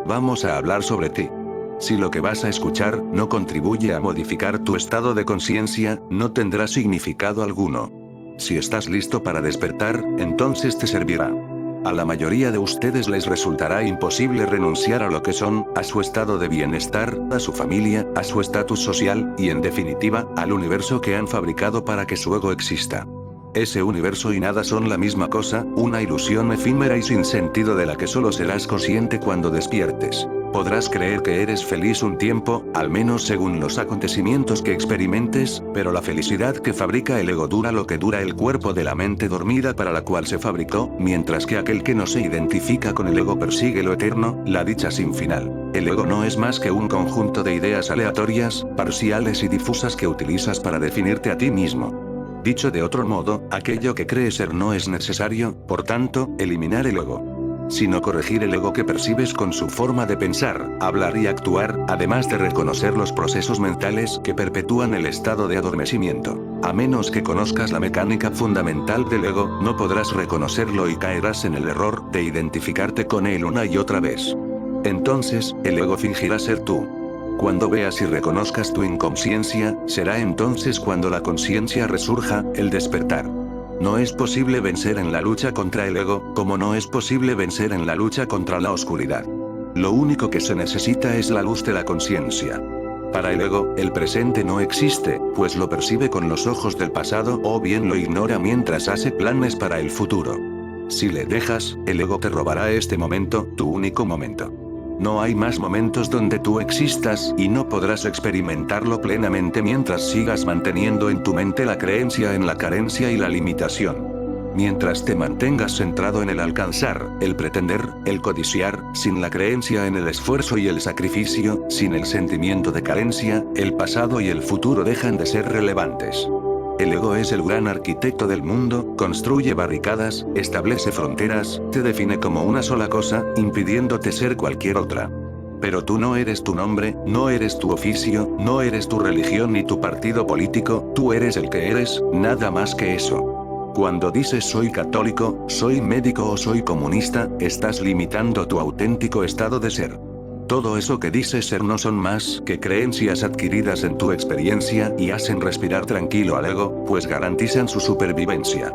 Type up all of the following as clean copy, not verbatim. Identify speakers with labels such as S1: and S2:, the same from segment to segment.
S1: vamos a hablar sobre ti. Si lo que vas a escuchar no contribuye a modificar tu estado de conciencia, no tendrá significado alguno. Si estás listo para despertar, entonces te servirá. A la mayoría de ustedes les resultará imposible renunciar a lo que son, a su estado de bienestar, a su familia, a su estatus social, y en definitiva, al universo que han fabricado para que su ego exista. Ese universo y nada son la misma cosa, una ilusión efímera y sin sentido de la que solo serás consciente cuando despiertes. Podrás creer que eres feliz un tiempo, al menos según los acontecimientos que experimentes, pero la felicidad que fabrica el ego dura lo que dura el cuerpo de la mente dormida para la cual se fabricó, mientras que aquel que no se identifica con el ego persigue lo eterno, la dicha sin final. El ego no es más que un conjunto de ideas aleatorias, parciales y difusas que utilizas para definirte a ti mismo. Dicho de otro modo, aquello que crees ser no es necesario, por tanto, eliminar el ego, sino corregir el ego que percibes con su forma de pensar, hablar y actuar, además de reconocer los procesos mentales que perpetúan el estado de adormecimiento. A menos que conozcas la mecánica fundamental del ego, no podrás reconocerlo y caerás en el error de identificarte con él una y otra vez. Entonces, el ego fingirá ser tú. Cuando veas y reconozcas tu inconsciencia, será entonces cuando la conciencia resurja, el despertar. No es posible vencer en la lucha contra el ego, como no es posible vencer en la lucha contra la oscuridad. Lo único que se necesita es la luz de la conciencia. Para el ego, el presente no existe, pues lo percibe con los ojos del pasado o bien lo ignora mientras hace planes para el futuro. Si le dejas, el ego te robará este momento, tu único momento. No hay más momentos donde tú existas, y no podrás experimentarlo plenamente mientras sigas manteniendo en tu mente la creencia en la carencia y la limitación. Mientras te mantengas centrado en el alcanzar, el pretender, el codiciar, sin la creencia en el esfuerzo y el sacrificio, sin el sentimiento de carencia, el pasado y el futuro dejan de ser relevantes. El ego es el gran arquitecto del mundo, construye barricadas, establece fronteras, te define como una sola cosa, impidiéndote ser cualquier otra. Pero tú no eres tu nombre, no eres tu oficio, no eres tu religión ni tu partido político, tú eres el que eres, nada más que eso. Cuando dices soy católico, soy médico o soy comunista, estás limitando tu auténtico estado de ser. Todo eso que dices ser no son más que creencias adquiridas en tu experiencia y hacen respirar tranquilo al ego, pues garantizan su supervivencia.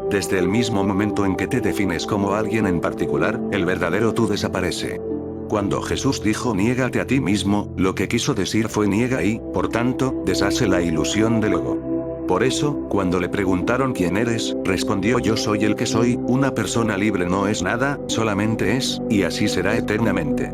S1: Desde el mismo momento en que te defines como alguien en particular, el verdadero tú desaparece. Cuando Jesús dijo niégate a ti mismo, lo que quiso decir fue niega y, por tanto, deshace la ilusión del ego. Por eso, cuando le preguntaron quién eres, respondió yo soy el que soy, una persona libre no es nada, solamente es, y así será eternamente.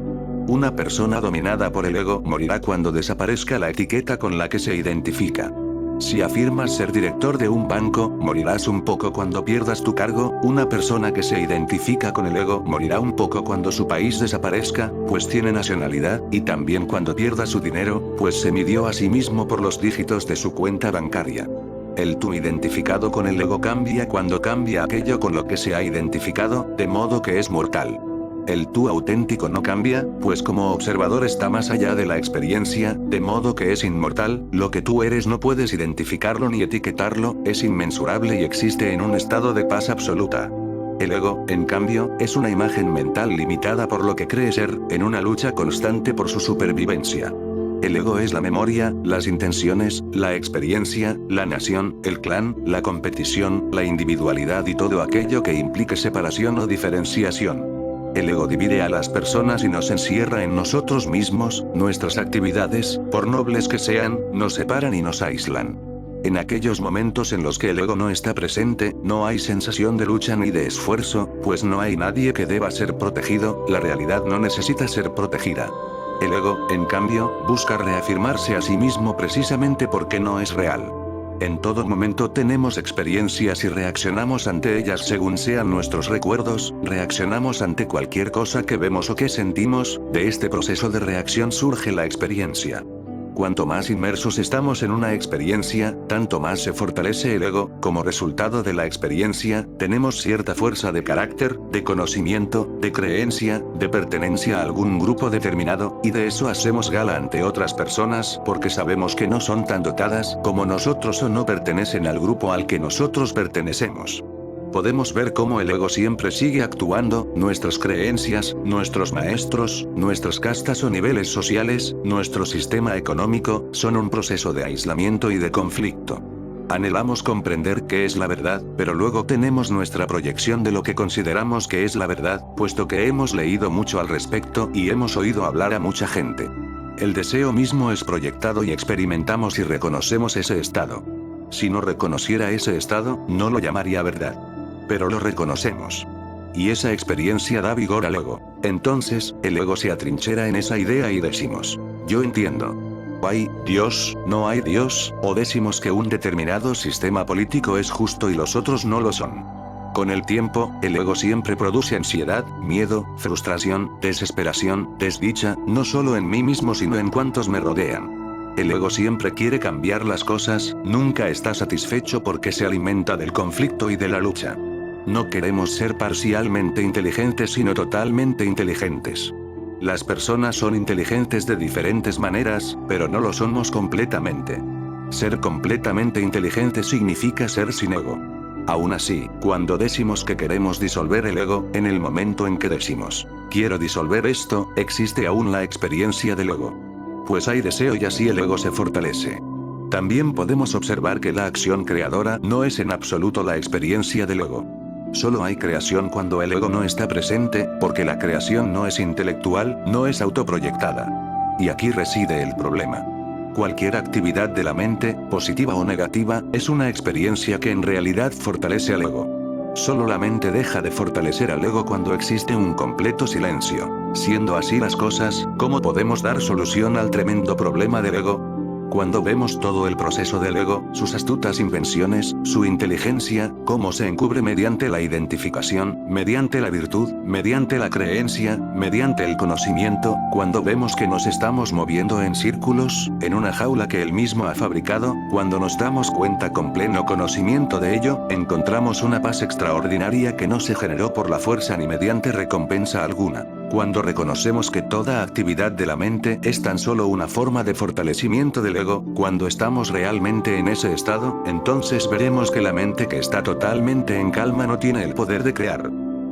S1: Una persona dominada por el ego morirá cuando desaparezca la etiqueta con la que se identifica. Si afirmas ser director de un banco, morirás un poco cuando pierdas tu cargo. Una persona que se identifica con el ego morirá un poco cuando su país desaparezca, pues tiene nacionalidad, y también cuando pierda su dinero, pues se midió a sí mismo por los dígitos de su cuenta bancaria. El tú identificado con el ego cambia cuando cambia aquello con lo que se ha identificado, de modo que es mortal. El tú auténtico no cambia, pues como observador está más allá de la experiencia, de modo que es inmortal, lo que tú eres no puedes identificarlo ni etiquetarlo, es inmensurable y existe en un estado de paz absoluta. El ego, en cambio, es una imagen mental limitada por lo que cree ser, en una lucha constante por su supervivencia. El ego es la memoria, las intenciones, la experiencia, la nación, el clan, la competición, la individualidad y todo aquello que implique separación o diferenciación. El ego divide a las personas y nos encierra en nosotros mismos, nuestras actividades, por nobles que sean, nos separan y nos aíslan. En aquellos momentos en los que el ego no está presente, no hay sensación de lucha ni de esfuerzo, pues no hay nadie que deba ser protegido, la realidad no necesita ser protegida. El ego, en cambio, busca reafirmarse a sí mismo precisamente porque no es real. En todo momento tenemos experiencias y reaccionamos ante ellas según sean nuestros recuerdos, reaccionamos ante cualquier cosa que vemos o que sentimos, de este proceso de reacción surge la experiencia. Cuanto más inmersos estamos en una experiencia, tanto más se fortalece el ego. Como resultado de la experiencia, tenemos cierta fuerza de carácter, de conocimiento, de creencia, de pertenencia a algún grupo determinado, y de eso hacemos gala ante otras personas porque sabemos que no son tan dotadas como nosotros o no pertenecen al grupo al que nosotros pertenecemos. podemos ver cómo el ego siempre sigue actuando, nuestras creencias, nuestros maestros, nuestras castas o niveles sociales, nuestro sistema económico, son un proceso de aislamiento y de conflicto. Anhelamos comprender qué es la verdad, pero luego tenemos nuestra proyección de lo que consideramos que es la verdad, puesto que hemos leído mucho al respecto y hemos oído hablar a mucha gente. El deseo mismo es proyectado y experimentamos y reconocemos ese estado. Si no reconociera ese estado, no lo llamaría verdad. Pero lo reconocemos. Y esa experiencia da vigor al ego. Entonces, el ego se atrinchera en esa idea y decimos, yo entiendo. ¿Hay Dios, no hay Dios? O decimos que un determinado sistema político es justo y los otros no lo son. Con el tiempo, el ego siempre produce ansiedad, miedo, frustración, desesperación, desdicha, no solo en mí mismo sino en cuantos me rodean. El ego siempre quiere cambiar las cosas, nunca está satisfecho porque se alimenta del conflicto y de la lucha. No queremos ser parcialmente inteligentes sino totalmente inteligentes. Las personas son inteligentes de diferentes maneras, pero no lo somos completamente. Ser completamente inteligente significa ser sin ego. Aún así, cuando decimos que queremos disolver el ego, en el momento en que decimos, quiero disolver esto, existe aún la experiencia del ego. Pues hay deseo y así el ego se fortalece. También podemos observar que la acción creadora no es en absoluto la experiencia del ego. Solo hay creación cuando el ego no está presente, porque la creación no es intelectual, no es autoproyectada. Y aquí reside el problema. Cualquier actividad de la mente, positiva o negativa, es una experiencia que en realidad fortalece al ego. Solo la mente deja de fortalecer al ego cuando existe un completo silencio. Siendo así las cosas, ¿cómo podemos dar solución al tremendo problema del ego? Cuando vemos todo el proceso del ego, sus astutas invenciones, su inteligencia, cómo se encubre mediante la identificación, mediante la virtud, mediante la creencia, mediante el conocimiento, cuando vemos que nos estamos moviendo en círculos, en una jaula que él mismo ha fabricado, cuando nos damos cuenta con pleno conocimiento de ello, encontramos una paz extraordinaria que no se generó por la fuerza ni mediante recompensa alguna. Cuando reconocemos que toda actividad de la mente es tan solo una forma de fortalecimiento del ego, cuando estamos realmente en ese estado, entonces veremos que la mente que está totalmente en calma no tiene el poder de crear.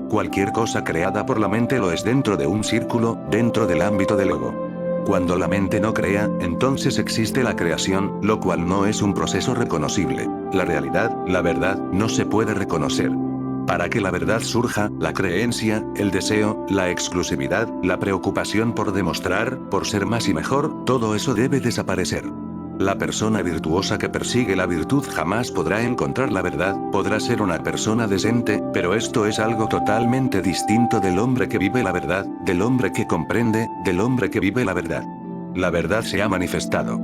S1: Cualquier cosa creada por la mente lo es dentro de un círculo, dentro del ámbito del ego. Cuando la mente no crea, entonces existe la creación, lo cual no es un proceso reconocible. La realidad, la verdad, no se puede reconocer. Para que la verdad surja, la creencia, el deseo, la exclusividad, la preocupación por demostrar, por ser más y mejor, todo eso debe desaparecer. La persona virtuosa que persigue la virtud jamás podrá encontrar la verdad, podrá ser una persona decente, pero esto es algo totalmente distinto del hombre que vive la verdad, del hombre que comprende, del hombre que vive la verdad. La verdad se ha manifestado.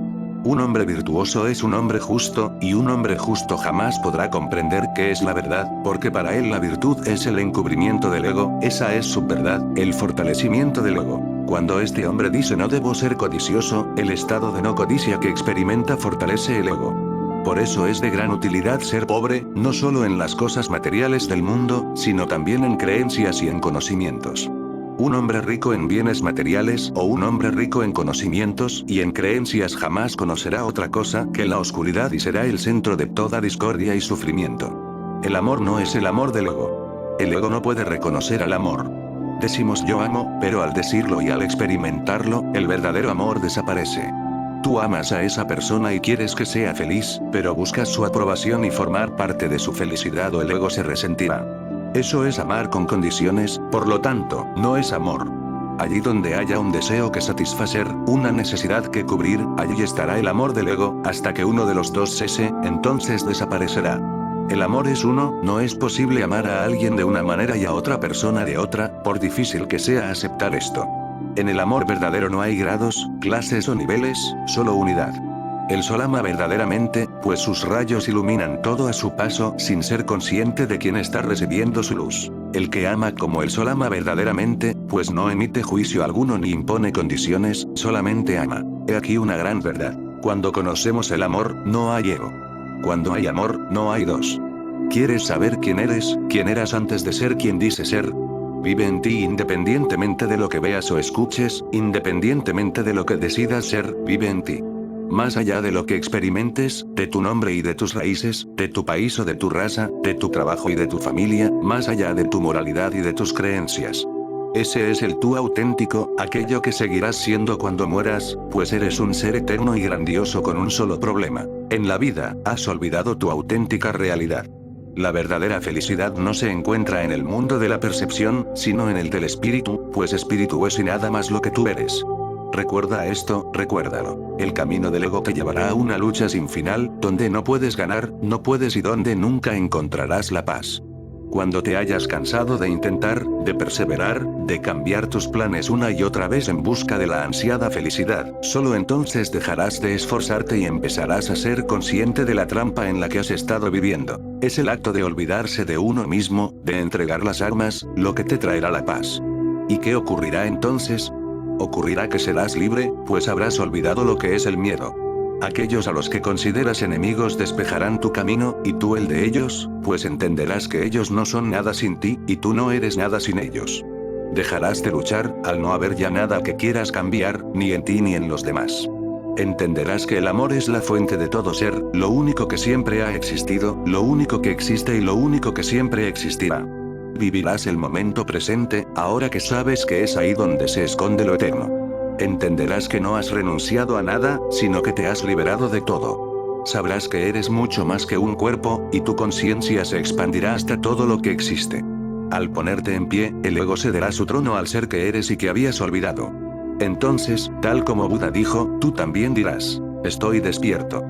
S1: Un hombre virtuoso es un hombre justo, y un hombre justo jamás podrá comprender qué es la verdad, porque para él la virtud es el encubrimiento del ego, esa es su verdad, el fortalecimiento del ego. Cuando este hombre dice no debo ser codicioso, el estado de no codicia que experimenta fortalece el ego. Por eso es de gran utilidad ser pobre, no solo en las cosas materiales del mundo, sino también en creencias y en conocimientos. Un hombre rico en bienes materiales o un hombre rico en conocimientos y en creencias jamás conocerá otra cosa que la oscuridad y será el centro de toda discordia y sufrimiento. El amor no es el amor del ego. El ego no puede reconocer al amor. Decimos yo amo, pero al decirlo y al experimentarlo, el verdadero amor desaparece. Tú amas a esa persona y quieres que sea feliz, pero buscas su aprobación y formar parte de su felicidad o el ego se resentirá. Eso es amar con condiciones, por lo tanto, no es amor. Allí donde haya un deseo que satisfacer, una necesidad que cubrir, allí estará el amor del ego, hasta que uno de los dos cese, entonces desaparecerá. El amor es uno, no es posible amar a alguien de una manera y a otra persona de otra, por difícil que sea aceptar esto. En el amor verdadero no hay grados, clases o niveles, solo unidad. El sol ama verdaderamente, pues sus rayos iluminan todo a su paso sin ser consciente de quién está recibiendo su luz. El que ama como el sol ama verdaderamente, pues no emite juicio alguno ni impone condiciones, solamente ama. He aquí una gran verdad. Cuando conocemos el amor, no hay ego. Cuando hay amor, no hay dos. ¿Quieres saber quién eres, quién eras antes de ser quien dice ser? Vive en ti independientemente de lo que veas o escuches, independientemente de lo que decidas ser, vive en ti. más allá de lo que experimentes, de tu nombre y de tus raíces, de tu país o de tu raza, de tu trabajo y de tu familia, más allá de tu moralidad y de tus creencias. Ese es el tú auténtico, aquello que seguirás siendo cuando mueras, pues eres un ser eterno y grandioso con un solo problema. En la vida, has olvidado tu auténtica realidad. La verdadera felicidad no se encuentra en el mundo de la percepción, sino en el del espíritu, pues espíritu es y nada más lo que tú eres. Recuerda esto, recuérdalo. El camino del ego te llevará a una lucha sin final, donde no puedes ganar, no puedes y donde nunca encontrarás la paz. Cuando te hayas cansado de intentar, de perseverar, de cambiar tus planes una y otra vez en busca de la ansiada felicidad, solo entonces dejarás de esforzarte y empezarás a ser consciente de la trampa en la que has estado viviendo. Es el acto de olvidarse de uno mismo, de entregar las armas, lo que te traerá la paz. ¿Y qué ocurrirá entonces? Ocurrirá que serás libre, pues habrás olvidado lo que es el miedo. Aquellos a los que consideras enemigos despejarán tu camino, y tú el de ellos, pues entenderás que ellos no son nada sin ti, y tú no eres nada sin ellos. Dejarás de luchar, al no haber ya nada que quieras cambiar, ni en ti ni en los demás. Entenderás que el amor es la fuente de todo ser, lo único que siempre ha existido, lo único que existe y lo único que siempre existirá. Vivirás el momento presente, ahora que sabes que es ahí donde se esconde lo eterno. Entenderás que no has renunciado a nada, sino que te has liberado de todo. Sabrás que eres mucho más que un cuerpo, y tu conciencia se expandirá hasta todo lo que existe. Al ponerte en pie, el ego cederá su trono al ser que eres y que habías olvidado. Entonces, tal como Buda dijo, tú también dirás, estoy despierto.